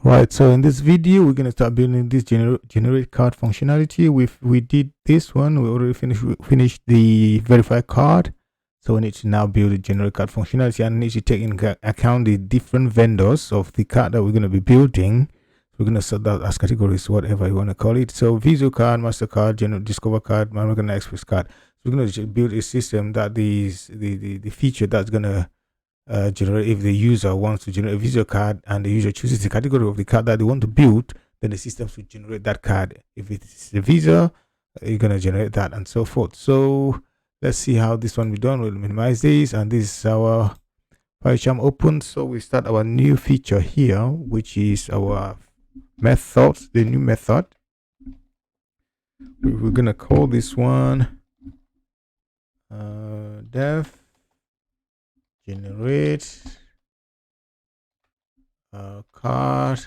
Right, so in this video, we're going to start building this generate card functionality. We did this one. We already finished the verify card. So we need to now build the generate card functionality and need to take into account the different vendors of the card that we're going to be building. We're going to set that as categories, whatever you want to call it. So Visa card, MasterCard, Discover card, American Express card. So we're going to build a system that the feature that's going to generate. If the user wants to generate a Visa card and the user chooses the category of the card that they want to build, then the system should generate that card. If it's a Visa, you're going to generate that and so forth. So let's see how this one will be done. We'll minimize this, and this is our PyCharm open. So we start our new feature here, which is our method, the new method. We're going to call this one dev generate card.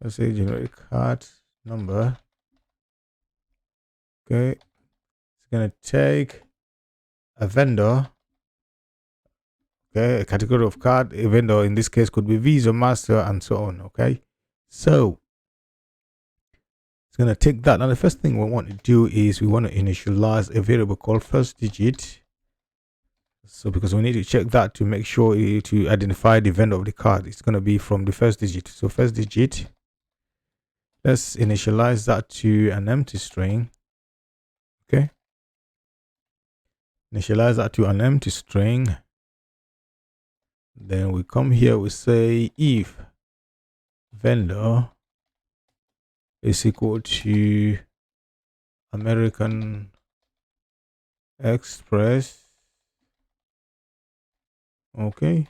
Let's say generate card number. Okay, it's gonna take a vendor, okay, a category of card. A vendor in this case could be Visa, Master, and so on. Okay, so it's gonna take that. Now the first thing we want to do is we want to initialize a variable called first digit. So because we need to check that to make sure to identify the vendor of the card, it's going to be from the first digit. So first digit, let's initialize that to an empty string. Okay, initialize that to an empty string. Then we come here, we say if vendor is equal to American Express. Okay,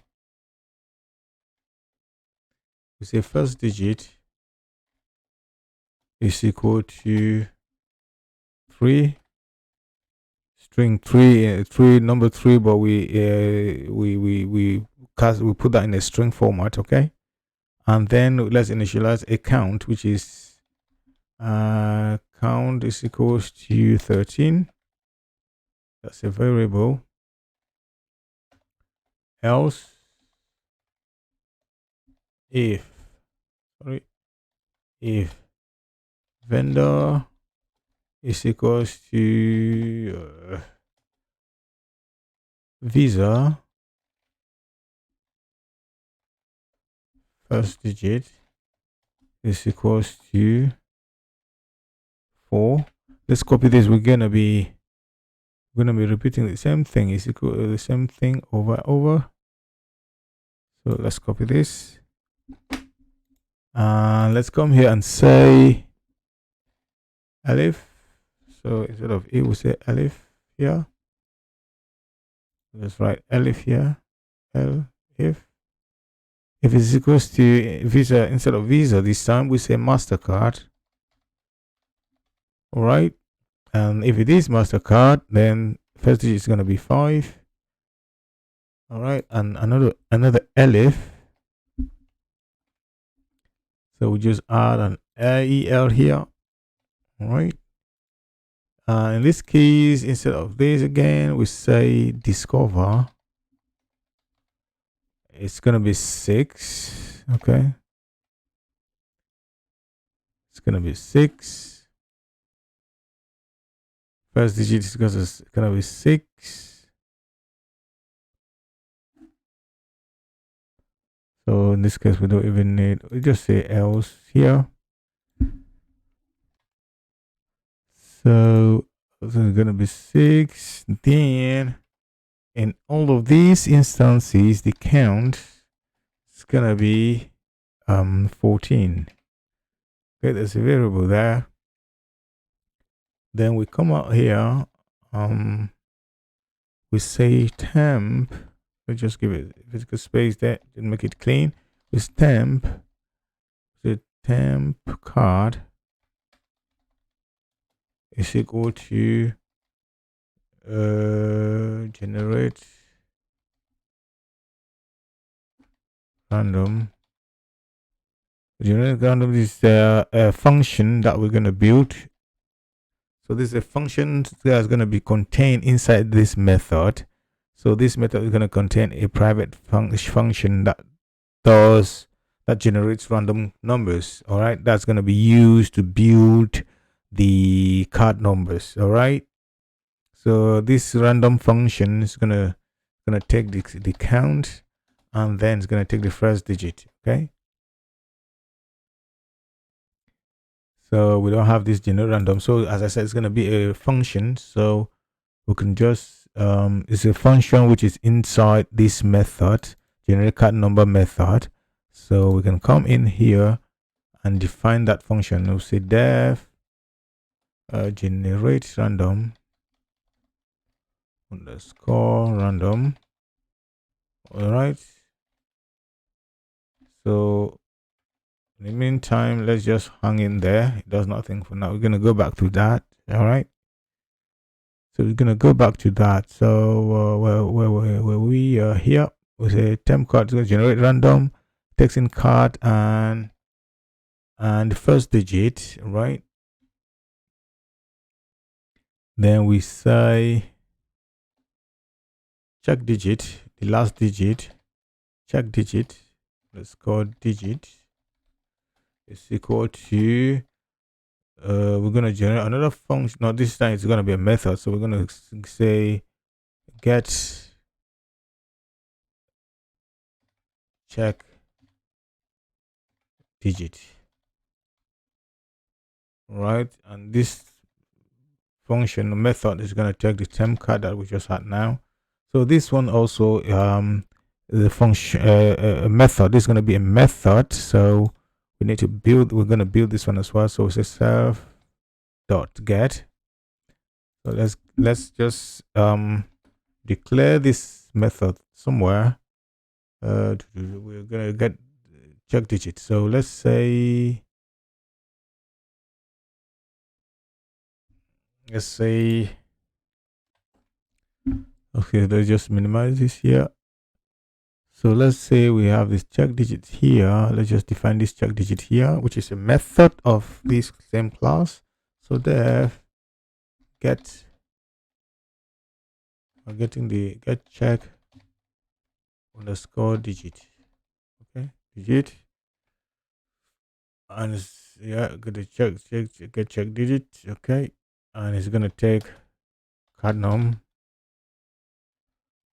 we say first digit is equal to 3, string 3, number 3, but we put that in a string format. Okay, and then let's initialize a count, which is count is equals to 13. That's a variable. Else if vendor is equals to Visa first digit is equals to 4. Let's copy this. We're gonna be repeating the same thing. Is equal the same thing over and over. So let's copy this, and let's come here and say Alif. So instead of A, we say Alif here. Let's write Alif here. If it's equals to Visa, instead of Visa this time we say MasterCard. All right, and if it is MasterCard, then first digit is going to be 5. All right, and another Alif. So we just add an AEL here. All right, in this case, instead of this again, we say Discover. It's gonna be 6. Okay, it's gonna be 6. First digit is gonna be 6. So in this case, we don't even need, we just say else here. So it's gonna be 6. Then in all of these instances, the count is gonna be 14. Okay, there's a variable there. Then we come out here, we say temp. Let's just give it physical space there and make it clean. With temp, the temp card is equal to generate random. Generate random is a function that we're going to build. So this is a function that is going to be contained inside this method. So this method is going to contain a private function that that generates random numbers. All right, that's going to be used to build the card numbers. All right, so this random function is gonna take the count, and then it's gonna take the first digit. Okay, so we don't have this generate random. So as I said, it's gonna be a function. So we can just it's a function which is inside this method, generate card number method. So we can come in here and define that function. We'll say def generate random underscore random. All right, so in the meantime, let's just hang in there. It does nothing for now. We're gonna go back to that. All right, so we're gonna go back to that. So where we are here, we say temp card is gonna generate random text in card and the first digit, right? Then we say check digit, the last digit, check digit. Let's call digit is equal to we're gonna generate another function. Now this time it's gonna be a method, so we're gonna say get check digit, right? And this function method is gonna take the temp card that we just had now. So this one also the function method is gonna be a method. So we need to build. We're gonna build this one as well. So we say self dot get. So let's just declare this method somewhere. We're gonna get check digit. So let's say okay, let's just minimize this here. So let's say we have this check digit here. Let's just define this check digit here, which is a method of this same class. So def get, we're getting the get check underscore digit. Okay, digit, and it's, yeah, get the get check digit. Okay, and it's gonna take card num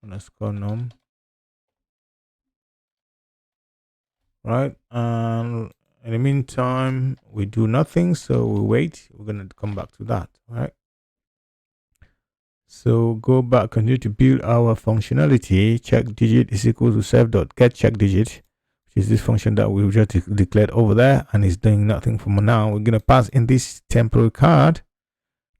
underscore num, right? And in the meantime, we do nothing, so we wait. We're gonna come back to that, right? So go back, continue to build our functionality. Check digit is equal to self dot get check digit, which is this function that we just declared over there, and it's doing nothing for now. We're gonna pass in this temporary card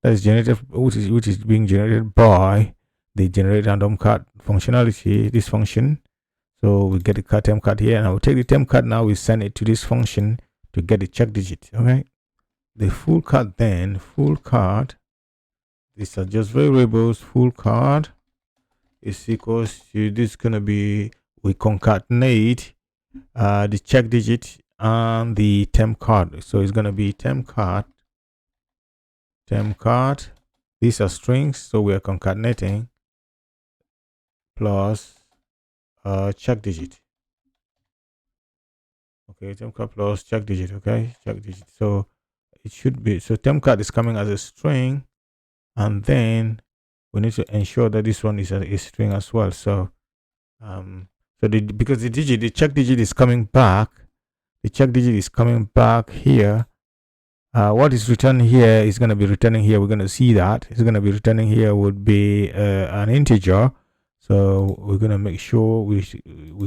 that is generated, which is being generated by the generate random card functionality, this function. So we get the card temp card here, and I will take the temp card now. We send it to this function to get the check digit. Okay, the full card, then full card. These are just variables. Full card is equals to this. Gonna be, we concatenate the check digit and the temp card. So it's gonna be temp card. These are strings, so we are concatenating plus check digit. Okay, temp card plus check digit. Okay, check digit. So it should be, so temp card is coming as a string, and then we need to ensure that this one is a string as well. So because the check digit is coming back, the check digit is coming back here. What is returned here is going to be returning here. We're going to see that it's going to be returning here would be an integer. So we're going to make sure we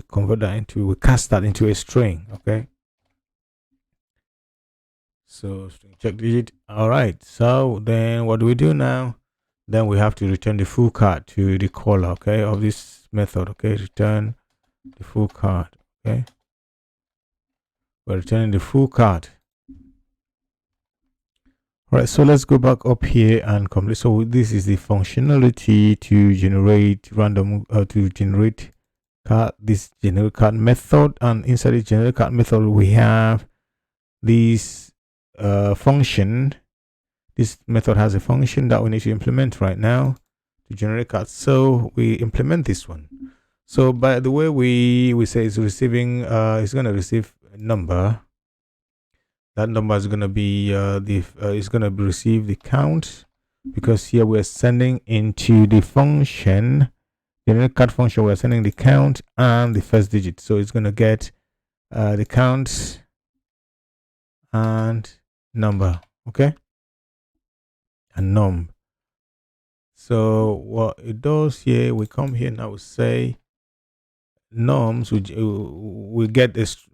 convert that into, we cast that into a string. Okay, so string check digit. All right, so then what do we do now? Then we have to return the full card to the caller, okay, of this method. Okay, return the full card. Okay, we're returning the full card. All right, so let's go back up here and complete. So this is the functionality to generate random to generate card, this generate card method, and inside the generate card method we have this function. This method has a function that we need to implement right now to generate cards. So we implement this one. So by the way, we say it's receiving it's going to receive a number. That number is going to be is going to receive the count, because here we're sending into the function, the cut function, we're sending the count and the first digit. So it's going to get the count and number, okay, and num. So what it does here, we come here now, we say nums, we get this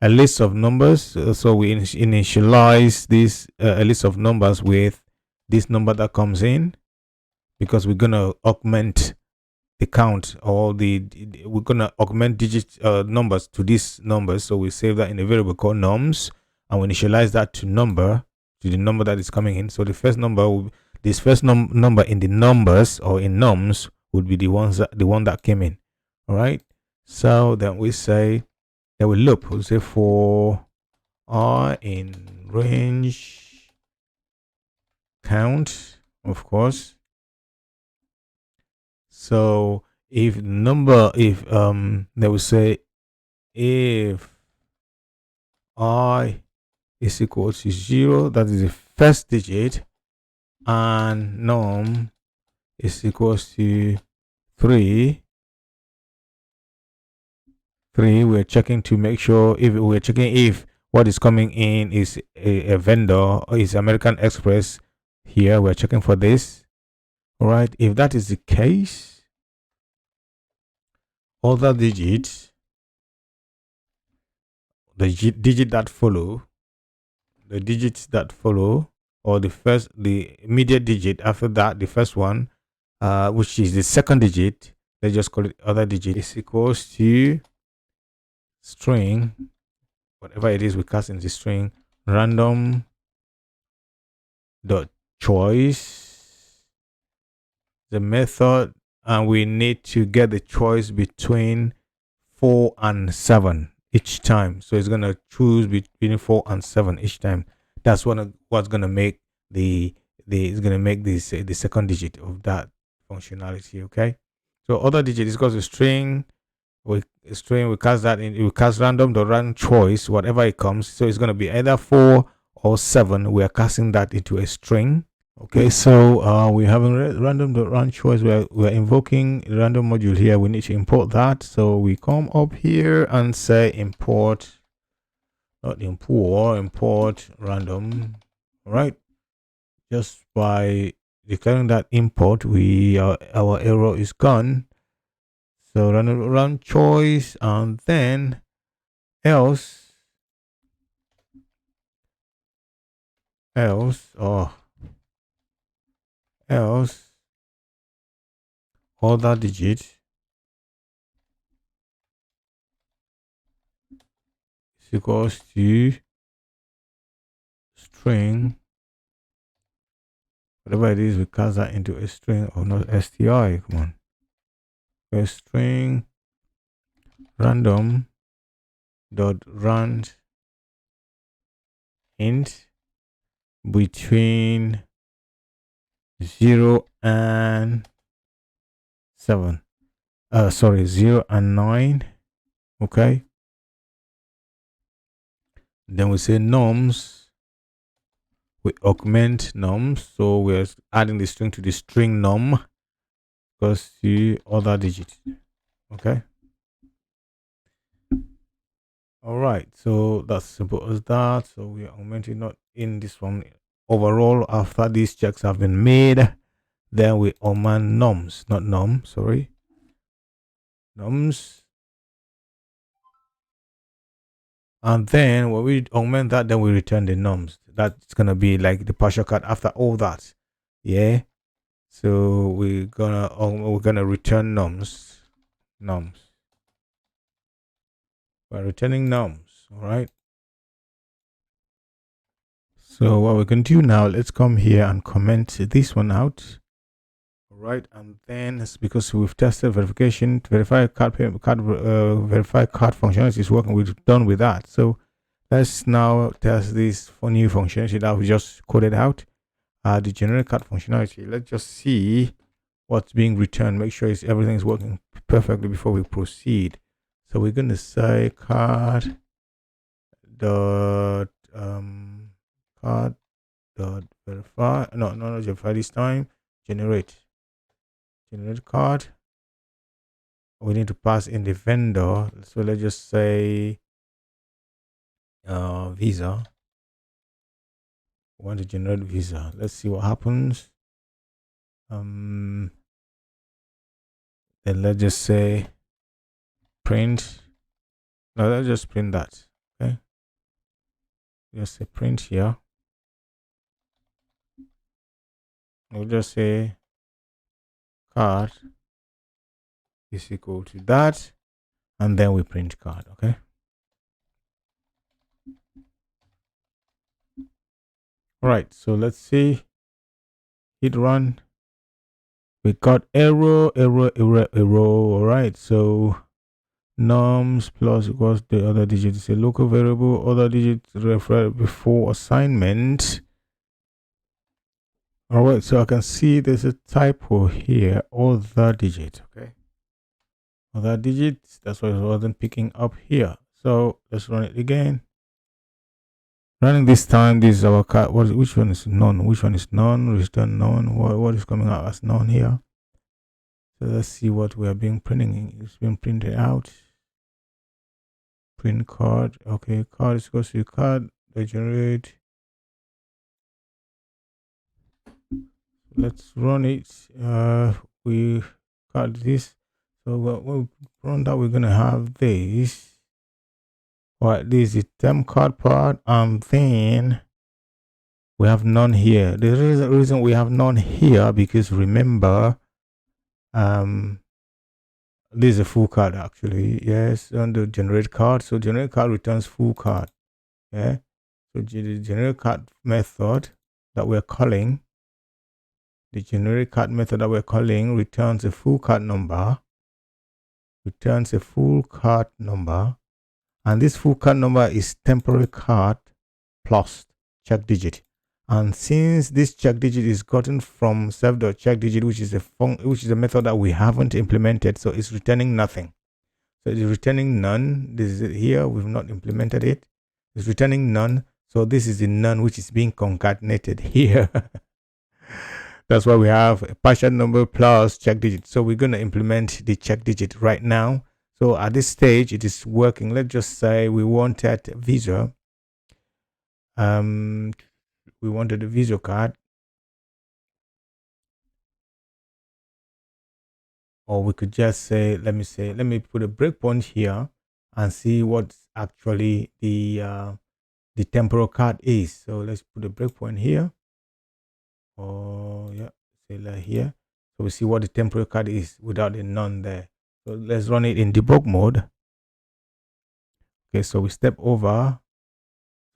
a list of numbers. So we initialize this a list of numbers with this number that comes in, because we're gonna augment the count, or we're gonna augment digit numbers to these numbers. So we save that in a variable called nums, and we initialize that to the number that is coming in. So the first number this first number in the numbers, or in nums, would be the one that came in. All right. So then we say that we loop. We'll say for r in range count, of course. So if then we say if I is equal to 0, that is the first digit, and num is equals to 3, we're checking to make sure, if what is coming in is a vendor, or is American Express. Here we're checking for this. All right, if that is the case, other digits, the digits that follow, or the immediate digit after that, the first one, which is the second digit, let's just call it other digit, is equals to string, whatever it is we cast in the string, random dot choice, the method, and we need to get the choice between 4 and 7 each time. So it's gonna choose between 4 and 7 each time. That's what's gonna make the second digit of that functionality. Okay. So other digit is equals to string. We cast that in. We cast random dot random choice, whatever it comes. So it's gonna be either 4 or 7. We are casting that into a string. Okay, so we have a random dot random choice. We're invoking a random module here. We need to import that. So we come up here and say import, not import random. All right. Just by declaring that import, our error is gone. So run choice, and then else other digit is equals to string, whatever it is, we cast that into a string, or not str. Come on, a string random dot rand int between 0 and 7. 0 and 9. Okay. Then we say nums. We augment nums. So we're adding the string to the string num, because the other digit. Okay. All right. So that's simple as that. So we are augmenting, not in this one. Overall, after these checks have been made, then we augment nums, not num, sorry. Nums. And then when we augment that, then we return the nums. That's gonna be like the partial cut after all that. Yeah. So we're gonna return nums. We're returning nums. All right. So what we can do now, let's come here and comment this one out. All right, and then it's because we've tested verification, verify card functionality is working. We've done with that. So let's now test this for new functionality that we just coded out. The generate card functionality. Let's just see what's being returned. Make sure everything is working perfectly before we proceed. So we're going to say card dot card dot verify. No, not verify this time. Generate card. We need to pass in the vendor. So let's just say Visa. We want to generate Visa. Let's see what happens. Then let's just say print. No, let's just print that. Okay. Just say print here. We'll just say card is equal to that, and then we print card. Okay. All right. So let's see. Hit run. We got error. All right. So nums plus equals the other digit is a local variable. Other digit refer before assignment. All right, so I can see there's a typo here. Other digit. Okay, other digit. That's why it wasn't picking up here. So let's run it again. Running this time. This is our card. Which one is none? Which one is none? Return none. What is coming out as none here? So let's see what we are being printing. It's being printed out. Print card. Okay, card is equals to card. They generate. Let's run it. We got this. So when we run that, we're gonna have this. Right, this is temp card part, and then we have none here. The reason we have none here because remember, this is a full card actually. Yes, under generate card. So generate card returns full card. Yeah. So the generate card method that we're calling. The generic card method that we're calling returns a full card number. And this full card number is temporary card plus check digit. And since this check digit is gotten from self.checkDigit, which is a method that we haven't implemented, so it's returning nothing. So it's returning none. This is it here. We've not implemented it. It's returning none. So this is the none which is being concatenated here. That's why we have a partial number plus check digit. So we're going to implement the check digit right now. So at this stage, it is working. Let's just say we wanted Visa. We wanted a Visa card. Or we could just say, let me put a breakpoint here and see what actually the temporal card is. So let's put a breakpoint here. Oh yeah, say like here. So we see what the temporary card is without the none there. So let's run it in debug mode. Okay, so we step over.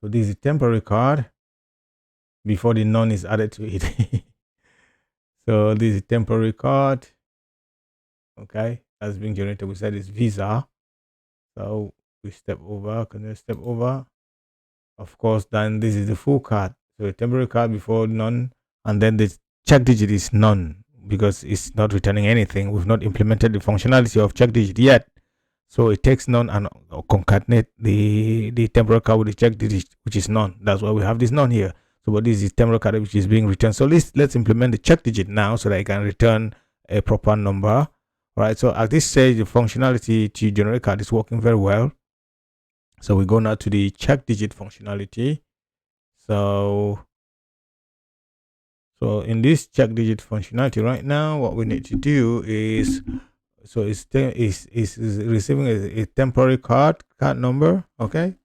So this is the temporary card before the none is added to it. So this is temporary card. Okay, that's being generated. We said it's Visa. So we step over. Can we step over? Of course, then this is the full card. So a temporary card before none, and then the check digit is none because it's not returning anything. We've not implemented the functionality of check digit yet. So it takes none and concatenate the temporal card with the check digit, which is none. That's why we have this none here. So but this is temporal card which is being returned. So let's implement the check digit now so that it can return a proper number. All right. So at this stage, the functionality to generate card is working very well. So we go now to the check digit functionality. So in this check digit functionality right now, what we need to do is, so it's receiving a temporary card number. Okay.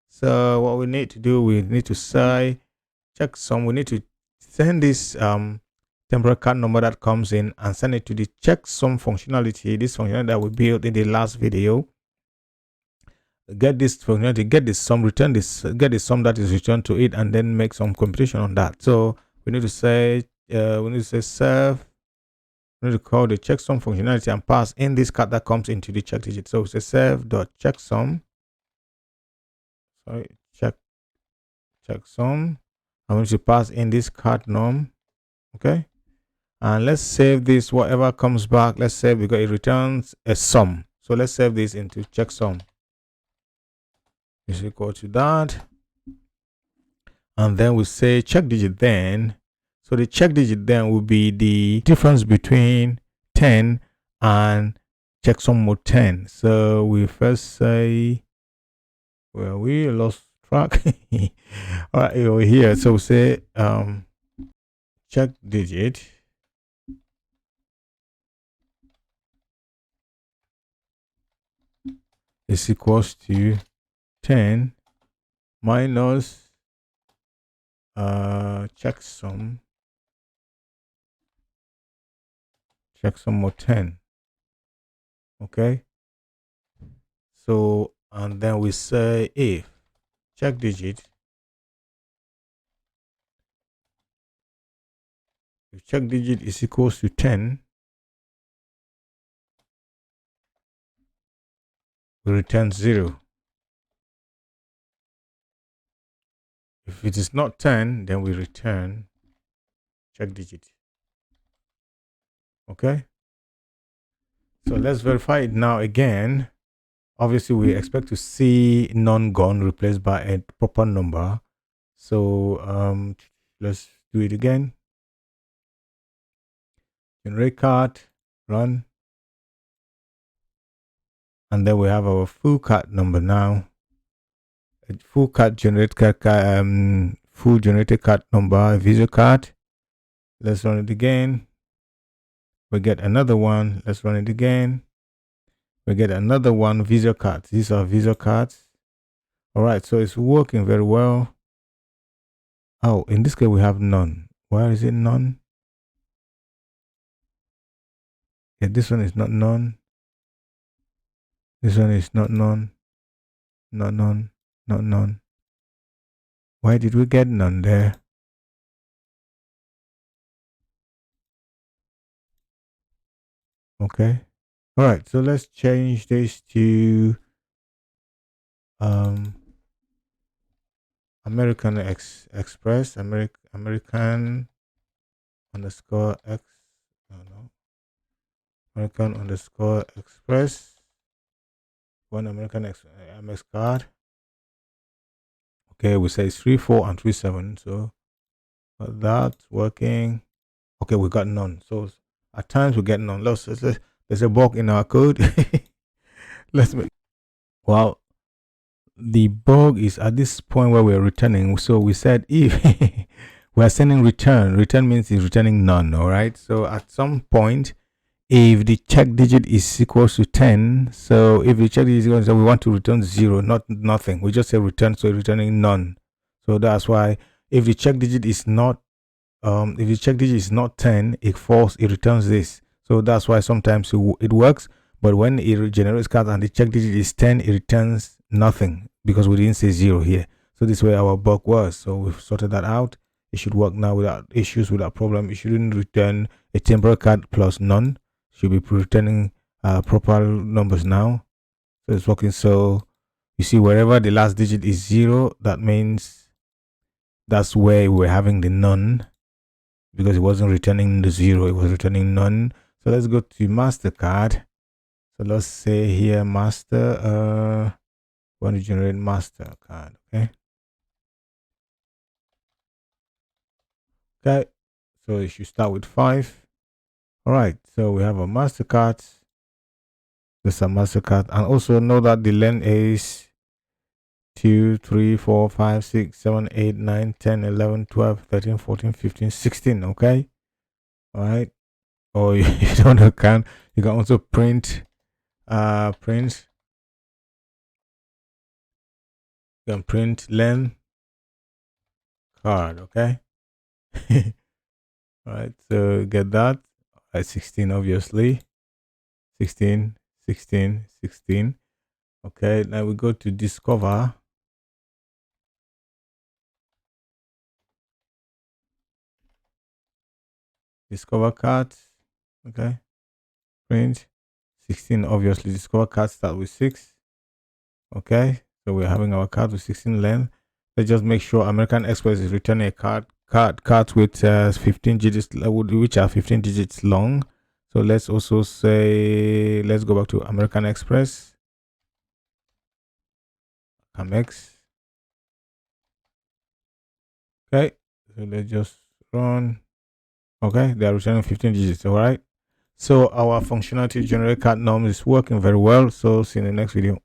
So what we need to do, we need to say checksum. We need to send this temporary card number that comes in and send it to the checksum functionality. This functionality that we built in the last video. Get this functionality, get this sum, return this, get the sum that is returned to it, and then make some computation on that. So we need to say serve. We need to call the checksum functionality and pass in this card that comes into the check digit. So it's a serve.checksum. Sorry, checksum. I'm going to pass in this card num. Okay. And let's save this. Whatever comes back, let's say because it returns a sum. So let's save this into checksum is equal to that. And then we say check digit then. So the check digit then will be the difference between 10 and checksum mode 10. So we first say, well, we lost track. All right, over here. So we say check digit is equals to 10 minus checksum mode 10. Okay, so and then we say if check digit is equals to 10, we return 0. If it is not 10, then we return check digit. Okay, so let's verify it now again. Obviously we expect to see none gone replaced by a proper number. So let's do it again. Generate card, run, and then we have our full card number now. A full card generate card, full generated card number, visual card. Let's run it again. We get another one. Let's run it again. We get another one, visual cards. These are visual cards. All right, so it's working very well. Oh, in this case we have none. Why is it none? Yeah, this one is not none. This one is not none. Not none. Not none. Why did we get none there? Okay. All right, so let's change this to American Express, American underscore X, no, American underscore Express, one American Amex card. Okay, we say it's 34 and 37, so that's working. Okay, we got none. So at times we get none. There's a bug in our code. Let's make, well, the bug is at this point where we're returning. So we said if we are sending return means it's returning none. All right, so at some point if the check digit is equals to 10, so if the check digit is equal to 10, we want to return 0, not nothing. We just say return, so returning none. So that's why if the check digit is not 10, it returns this. So that's why sometimes it works, but when it generates cards and the check digit is 10, it returns nothing because we didn't say 0 here. So this is where our bug was. So we've sorted that out. It should work now without issues, without problem. It shouldn't return a temporary card plus none. Should be returning proper numbers now. So it's working. So you see, wherever the last digit is 0, that means that's where we're having the none, because it wasn't returning the 0, it was returning none. So let's go to MasterCard. So let's say here master, want to generate MasterCard. Okay, so it should start with 5. All right, so we have a MasterCard. This is a MasterCard, and also know that the length is 2, 3, 4, 5, 6, 7, 8, 9, 10, 11, 12, 13, 14, 15, 16. Okay, all right. Or if you don't count, you can also print. You can print length card. Okay. All right, so get that. At 16, obviously. 16, 16, 16. Okay, now we go to discover. Discover cards. Okay. Print 16, obviously. Discover cards start with 6. Okay, so we're having our card with 16 length. Let's just make sure American Express is returning a cards with 15 digits, which are 15 digits long. So let's also say, let's go back to American Express, Amex. Okay, so let's just run. Okay, they are returning 15 digits. All right. So our functionality generate card norms is working very well. So see you in the next video.